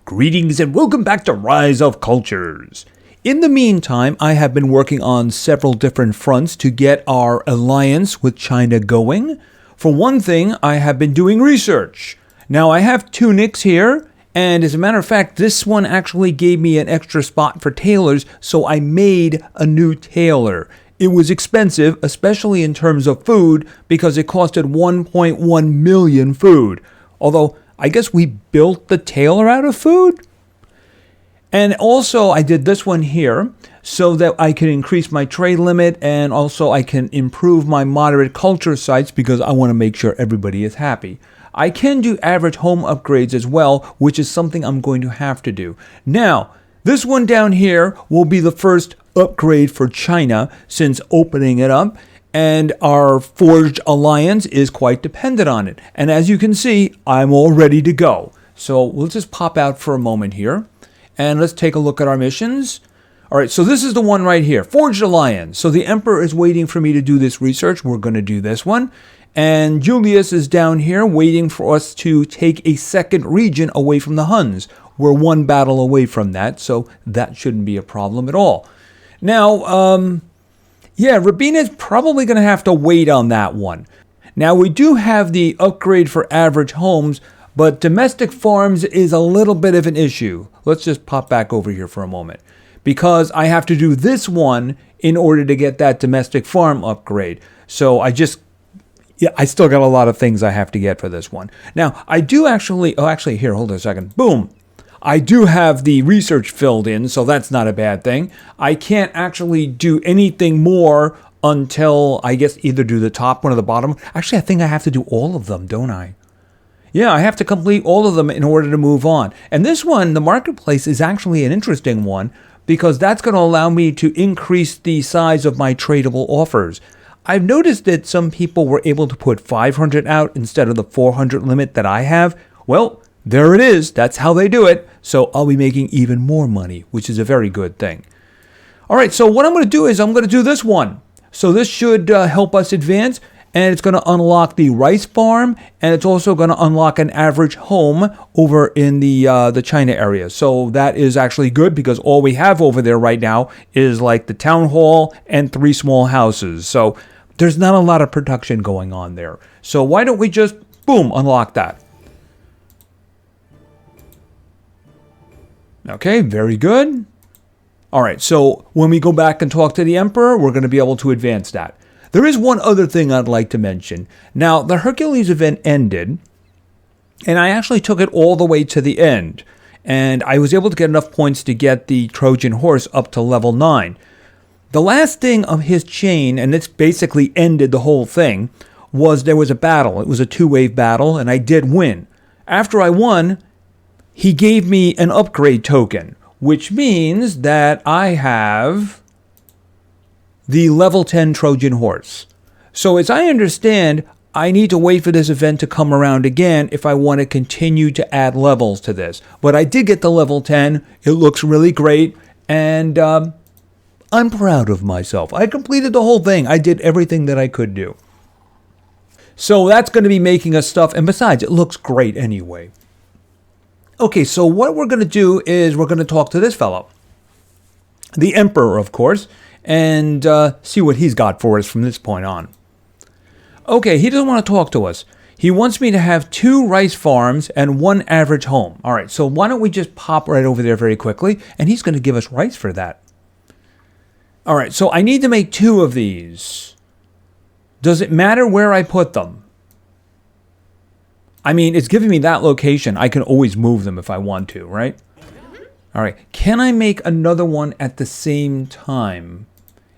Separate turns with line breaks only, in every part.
Greetings and welcome back to Rise of Cultures. In the meantime, I have been working on several different fronts to get our alliance with China going. For one thing, I have been doing research. Now, I have tunics here, and as a matter of fact, this one actually gave me an extra spot for tailors, so I made a new tailor. It was expensive, especially in terms of food, because it costed 1.1 million food. Although, I guess we built the tailor out of food? And also, I did this one here so that I can increase my trade limit, and also I can improve my moderate culture sites because I want to make sure everybody is happy. I can do average home upgrades as well, which is something I'm going to have to do. Now, this one down here will be the first upgrade for China since opening it up. And our forged alliance is quite dependent on it. And as you can see, I'm all ready to go. So we'll just pop out for a moment here. And let's take a look at our missions. All right, so this is the one right here, Forged Alliance. So the Emperor is waiting for me to do this research. We're going to do this one. And Julius is down here waiting for us to take a second region away from the Huns. We're one battle away from that, so that shouldn't be a problem at all. Now, yeah, Rabina's probably going to have to wait on that one. Now, we do have the upgrade for average homes, but domestic farms is a little bit of an issue. Let's just pop back over here for a moment. Because I have to do this one in order to get that domestic farm upgrade. So I still got a lot of things I have to get for this one. Now, I do actually, here, hold on a second. Boom. I do have the research filled in, so that's not a bad thing. I can't actually do anything more until, I guess, either do the top one or the bottom. Actually, I think I have to do all of them, don't I? Yeah, I have to complete all of them in order to move on. And this one, the marketplace, is actually an interesting one because that's going to allow me to increase the size of my tradable offers. I've noticed that some people were able to put 500 out instead of the 400 limit that I have. Well, there it is. That's how they do it. So I'll be making even more money, which is a very good thing. All right, so what I'm going to do is I'm going to do this one. So this should help us advance, and it's going to unlock the rice farm, and it's also going to unlock an average home over in the China area. So that is actually good because all we have over there right now is like the town hall and 3 small houses. So there's not a lot of production going on there. So why don't we just, boom, unlock that. Okay, very good. All right, so when we go back and talk to the Emperor, we're going to be able to advance that. There is one other thing I'd like to mention. Now, the Hercules event ended, and I actually took it all the way to the end. And I was able to get enough points to get the Trojan horse up to level 9. The last thing of his chain, and it's basically ended the whole thing, was there was a battle. It was a 2-wave battle, and I did win. After I won, he gave me an upgrade token, which means that I have the level 10 Trojan horse. So as I understand, I need to wait for this event to come around again if I want to continue to add levels to this. But I did get the level 10. It looks really great, and I'm proud of myself. I completed the whole thing. I did everything that I could do. So that's going to be making us stuff, and besides, it looks great anyway. Okay, so what we're going to do is we're going to talk to this fellow, the Emperor, of course, and see what he's got for us from this point on. Okay, he doesn't want to talk to us. He wants me to have 2 rice farms and 1 average home. All right, so why don't we just pop right over there very quickly, and he's going to give us rice for that. All right, so I need to make 2 of these. Does it matter where I put them? I mean, it's giving me that location. I can always move them if I want to, right? All right. Can I make another one at the same time?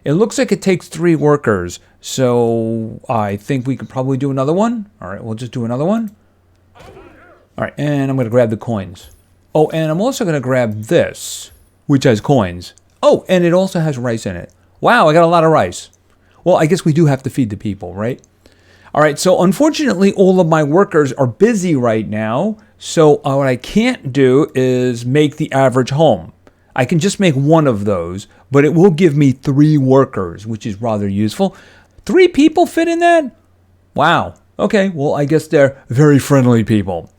It looks like it takes 3 workers. So I think we could probably do another one. All right. We'll just do another one. All right. And I'm going to grab the coins. Oh, and I'm also going to grab this, which has coins. Oh, and it also has rice in it. Wow, I got a lot of rice. Well, I guess we do have to feed the people, right? All right, so unfortunately, all of my workers are busy right now. So what I can't do is make the average home. I can just make 1 of those, but it will give me 3 workers, which is rather useful. 3 people fit in that? Wow. Okay, well, I guess they're very friendly people.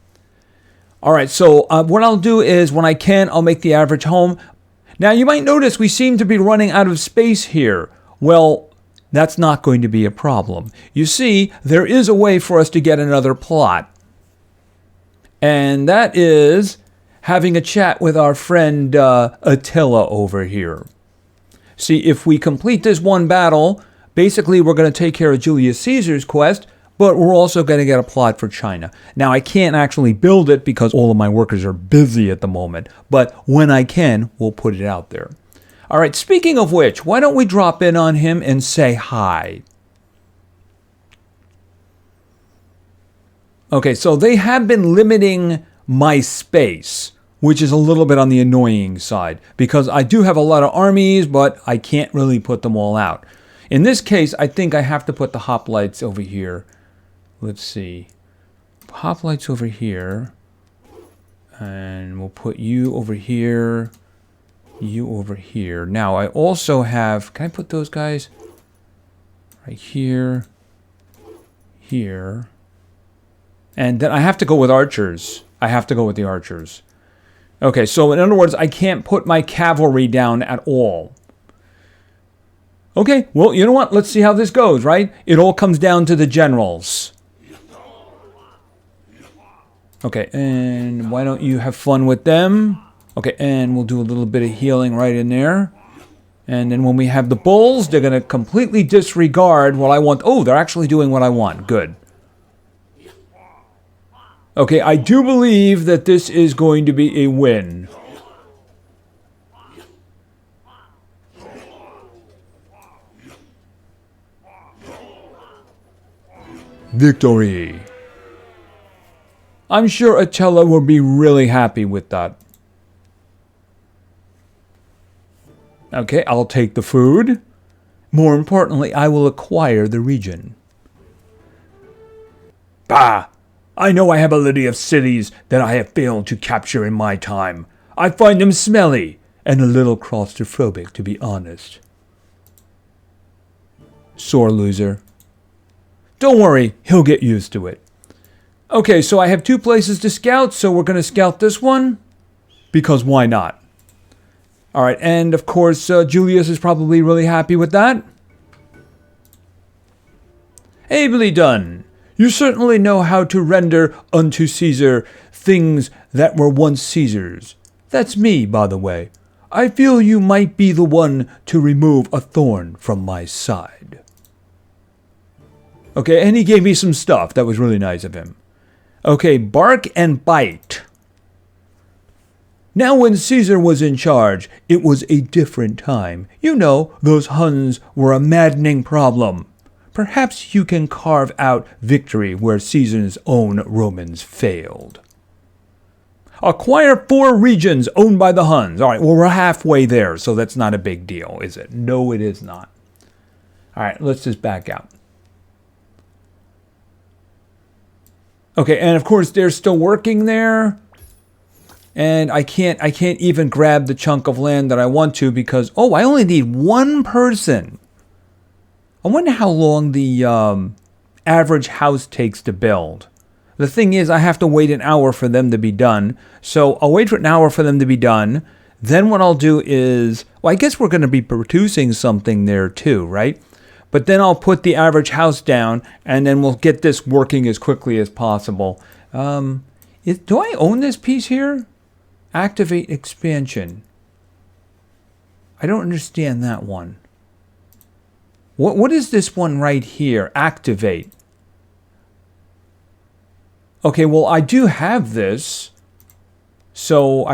All right, so what I'll do is when I can, I'll make the average home. Now, you might notice we seem to be running out of space here. Well, that's not going to be a problem. You see, there is a way for us to get another plot. And that is having a chat with our friend Attila over here. See, if we complete this one battle, basically we're going to take care of Julius Caesar's quest, but we're also going to get a plot for China. Now, I can't actually build it because all of my workers are busy at the moment, but when I can, we'll put it out there. All right, speaking of which, why don't we drop in on him and say hi? Okay, so they have been limiting my space, which is a little bit on the annoying side, because I do have a lot of armies, but I can't really put them all out. In this case, I think I have to put the hoplites over here. Let's see. Hoplites over here. And we'll put you over here. You over here. Now, I also have... Can I put those guys? Right here. Here. And then I have to go with archers. I have to go with the archers. Okay, so in other words, I can't put my cavalry down at all. Okay, well, you know what? Let's see how this goes, right? It all comes down to the generals. Okay, and why don't you have fun with them? Okay, and we'll do a little bit of healing right in there. And then when we have the bulls, they're going to completely disregard what I want. Oh, they're actually doing what I want. Good. Okay, I do believe that this is going to be a win. Victory. I'm sure Attila will be really happy with that. Okay, I'll take the food. More importantly, I will acquire the region. Bah! I know I have a litany of cities that I have failed to capture in my time. I find them smelly and a little claustrophobic, to be honest. Sore loser. Don't worry, he'll get used to it. Okay, so I have 2 places to scout, so we're going to scout this one. Because why not? Alright, and of course, Julius is probably really happy with that. Ably done. You certainly know how to render unto Caesar things that were once Caesar's. That's me, by the way. I feel you might be the one to remove a thorn from my side. Okay, and he gave me some stuff. That was really nice of him. Okay, bark and bite. Now when Caesar was in charge, it was a different time. You know, those Huns were a maddening problem. Perhaps you can carve out victory where Caesar's own Romans failed. Acquire 4 regions owned by the Huns. All right, well, we're halfway there, so that's not a big deal, is it? No, it is not. All right, let's just back out. Okay, and of course they're still working there. And I can't even grab the chunk of land that I want to because, oh, I only need 1 person. I wonder how long the average house takes to build. The thing is, I have to wait an hour for them to be done. So I'll wait for an hour for them to be done. Then what I'll do is, well, I guess we're going to be producing something there too, right? But then I'll put the average house down, and then we'll get this working as quickly as possible. Do I own this piece here? Activate expansion. I don't understand that one. What is this one right here? Activate. Okay, well, I do have this. So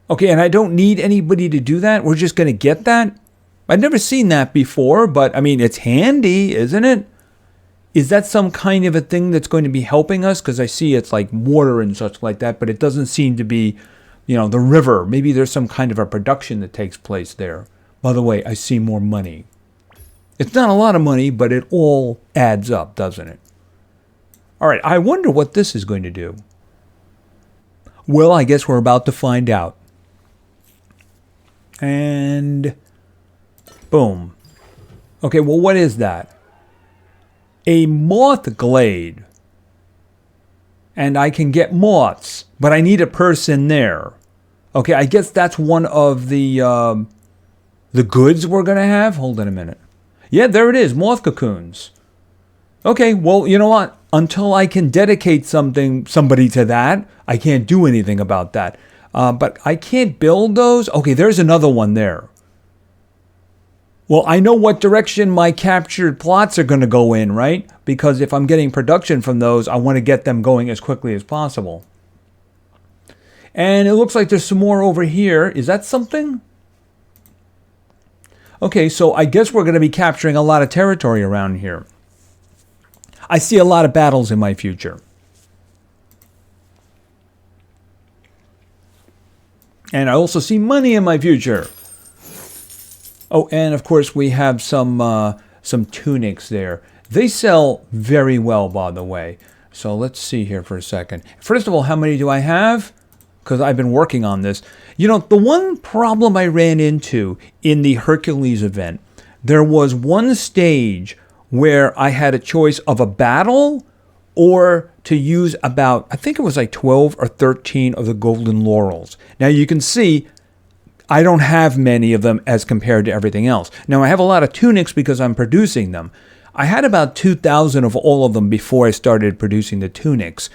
okay, and I don't need anybody to do that? We're just going to get that? I've never seen that before, but I mean, it's handy, isn't it? Is that some kind of a thing that's going to be helping us? Because I see it's like water and such like that, but it doesn't seem to be, you know, the river. Maybe there's some kind of a production that takes place there. By the way, I see more money. It's not a lot of money, but it all adds up, doesn't it? All right, I wonder what this is going to do. Well, I guess we're about to find out. And boom. Okay, well, what is that? A moth glade. and I can get moths, but I need a person there. Okay, I guess that's one of the goods we're going to have. Hold on a minute. Yeah, there it is, moth cocoons. Okay, well, you know what? Until I can dedicate somebody to that, I can't do anything about that. But I can't build those. Okay, there's another one there. Well, I know what direction my captured plots are going to go in, right? Because if I'm getting production from those, I want to get them going as quickly as possible. And it looks like there's some more over here. Is that something? Okay, so I guess we're going to be capturing a lot of territory around here. I see a lot of battles in my future. And I also see money in my future. Oh, and of course we have some tunics there. They sell very well, by the way. So let's see here for a second. First of all, how many do I have? Because I've been working on this. You know, the one problem I ran into in the Hercules event, there was one stage where I had a choice of a battle or to use about, I think it was like 12 or 13 of the golden laurels. Now you can see I don't have many of them as compared to everything else. Now I have a lot of tunics because I'm producing them. I had about 2,000 of all of them before I started producing the tunics.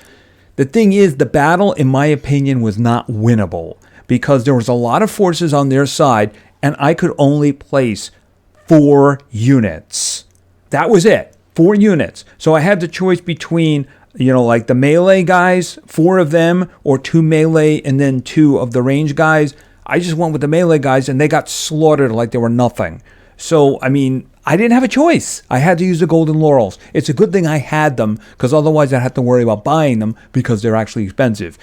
The thing is, the battle, in my opinion, was not winnable because there was a lot of forces on their side and I could only place 4 units. That was it, 4 units. So I had the choice between, you know, like the melee guys, 4 of them, or 2 melee and then 2 of the range guys. I just went with the melee guys and they got slaughtered like they were nothing. So, I mean, I didn't have a choice. I had to use the golden laurels. It's a good thing I had them because otherwise I'd have to worry about buying them because they're actually expensive.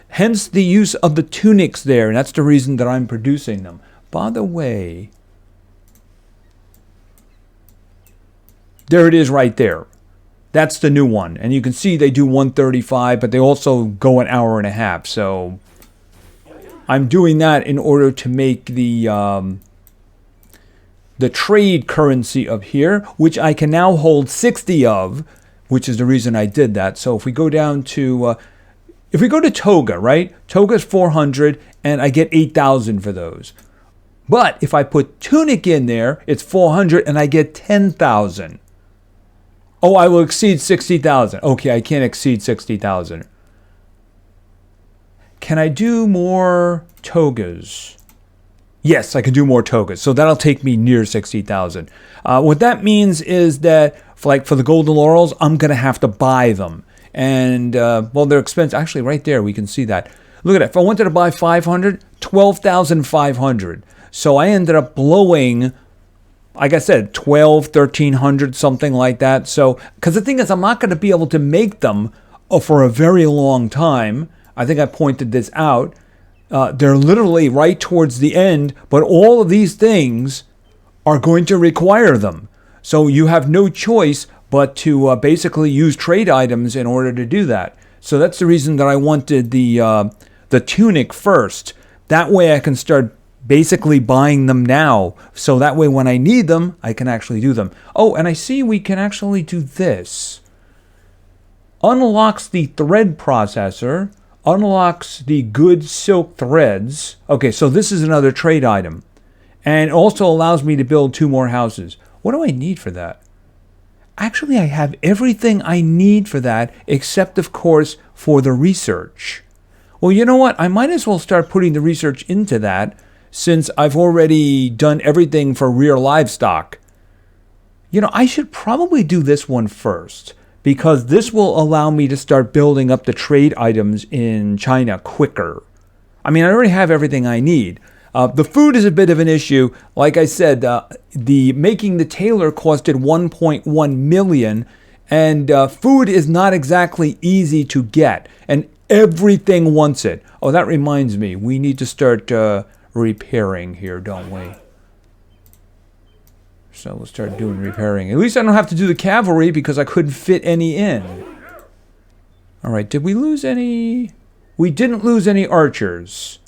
Hence the use of the tunics there, and that's the reason that I'm producing them. By the way, there it is right there. That's the new one. And you can see they do 135, but they also go an hour and a half. So I'm doing that in order to make the trade currency up here, which I can now hold 60 of, which is the reason I did that. So if we go down to, if we go to Toga, right? Toga's 400, and I get 8,000 for those. But if I put Tunic in there, it's 400, and I get 10,000. Oh, I will exceed 60,000. Okay, I can't exceed 60,000. Can I do more togas? Yes, I can do more togas. So that'll take me near 60,000. What that means is that, for the golden laurels, I'm going to have to buy them. And, well, they're expensive. Actually, right there, we can see that. Look at it. If I wanted to buy 500, 12,500. So I ended up blowing, like I said, 1,300, something like that. So, because the thing is, I'm not going to be able to make them for a very long time. I think I pointed this out. They're literally right towards the end, but all of these things are going to require them. So you have no choice but to basically use trade items in order to do that. So that's the reason that I wanted the tunic first. That way I can start basically buying them now. So that way when I need them, I can actually do them. Oh, and I see we can actually do this. Unlocks the thread processor. Unlocks the good silk threads. Okay, so this is another trade item. And also allows me to build 2 more houses. What do I need for that? Actually, I have everything I need for that, except, of course, for the research. Well, you know what? I might as well start putting the research into that, since I've already done everything for rear livestock. You know, I should probably do this one first, because this will allow me to start building up the trade items in China quicker. I mean, I already have everything I need. The food is a bit of an issue. Like I said, the making the tailor costed 1.1 million, and food is not exactly easy to get, and everything wants it. Oh, that reminds me, we need to start repairing here, don't we? So we'll start doing repairing. At least I don't have to do the cavalry because I couldn't fit any in. All right, did we lose any? We didn't lose any archers.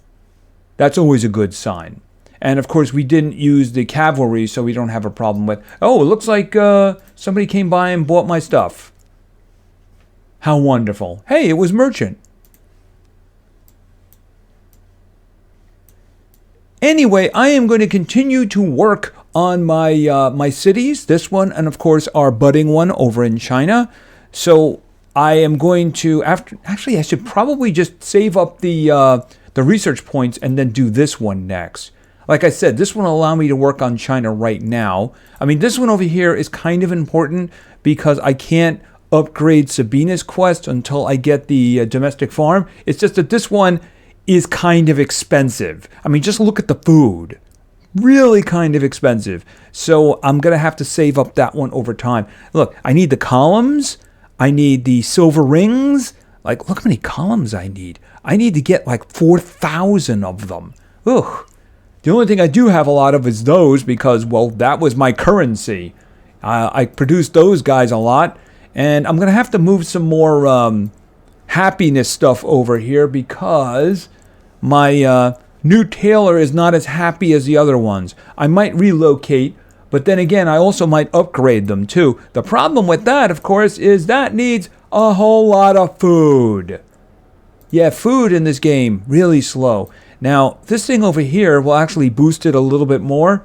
That's always a good sign. And of course, we didn't use the cavalry, so we don't have a problem with... Oh, it looks like somebody came by and bought my stuff. How wonderful. Hey, it was merchant. Anyway, I am going to continue to work on my my cities, this one, and of course our budding one over in China. So I am going to actually I should probably just save up the research points and then do this one next. Like I said, this one will allow me to work on China right now. I mean, this one over here is kind of important because I can't upgrade Sabina's quest until I get the domestic farm. It's just that this one is kind of expensive. I mean, just look at the food. Really kind of expensive. So I'm going to have to save up that one over time. Look, I need the columns. I need the silver rings. Like, look how many columns I need. I need to get like 4,000 of them. Ugh. The only thing I do have a lot of is those because, well, that was my currency. I produced those guys a lot. And I'm going to have to move some more happiness stuff over here because my new tailor is not as happy as the other ones. I might relocate, but then again, I also might upgrade them too. The problem with that, of course, is that needs a whole lot of food. Yeah, food in this game, really slow. Now, this thing over here will actually boost it a little bit more.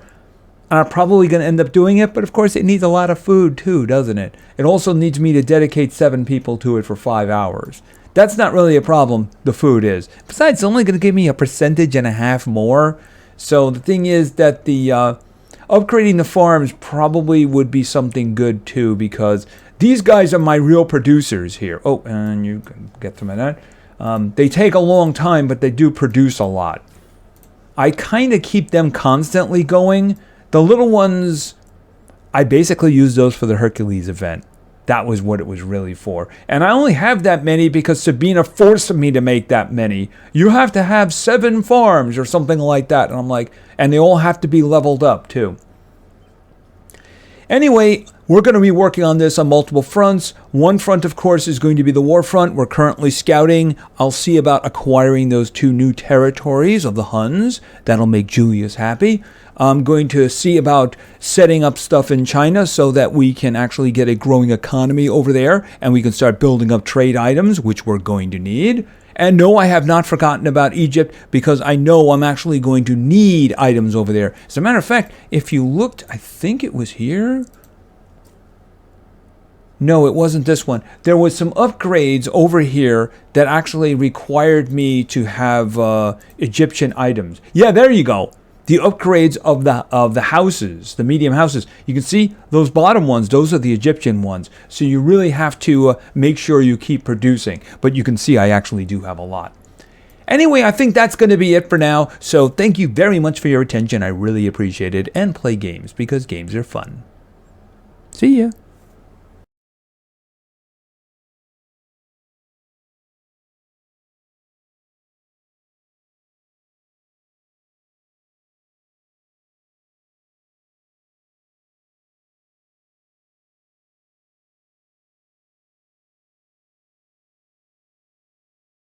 I'm probably going to end up doing it, but of course it needs a lot of food too, doesn't it? It also needs me to dedicate 7 people to it for 5 hours. That's not really a problem, the food is. Besides, it's only going to give me 1.5% more. So the thing is that the upgrading the farms probably would be something good too, because these guys are my real producers here. Oh, and you can get some of that. They take a long time, but they do produce a lot. I kind of keep them constantly going. The little ones, I basically use those for the Hercules event. That was what it was really for. And I only have that many because Sabina forced me to make that many. You have to have 7 farms or something like that. And I'm like, and they all have to be leveled up too. Anyway, we're going to be working on this on multiple fronts. One front, of course, is going to be the war front. We're currently scouting. I'll see about acquiring those 2 new territories of the Huns. That'll make Julius happy. I'm going to see about setting up stuff in China so that we can actually get a growing economy over there and we can start building up trade items, which we're going to need. And no, I have not forgotten about Egypt because I know I'm actually going to need items over there. As a matter of fact, if you looked, I think it was here. No, it wasn't this one. There was some upgrades over here that actually required me to have Egyptian items. Yeah, there you go. The upgrades of the houses, the medium houses. You can see those bottom ones, those are the Egyptian ones. So you really have to make sure you keep producing. But you can see I actually do have a lot. Anyway, I think that's going to be it for now. So thank you very much for your attention. I really appreciate it. And play games because games are fun. See ya.